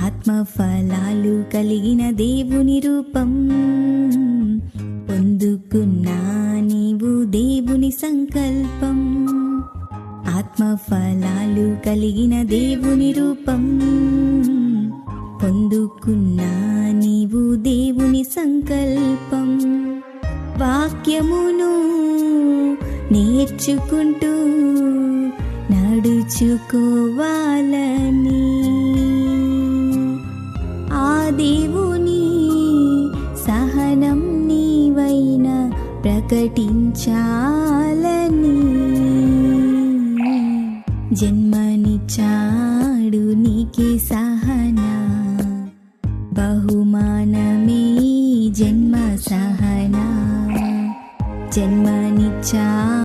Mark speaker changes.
Speaker 1: ఆత్మఫలాలు కలిగిన దేవుని రూపం పొందుకున్నా నీవు దేవుని సంకల్పం. ఆత్మఫలాలు కలిగిన దేవుని రూపం పొందుకున్నా నీవు దేవుని సంకల్పం. వాక్యమును నేర్చుకుంటూ నడుచుకోవాలని, ఆ దేవుని సహనం నీవైనా ప్రకటించాలని. జన్మనిచ్చాడు నీకే సహనా, బహుమానమే జన్మ సహనా. జన్మనిచ్చా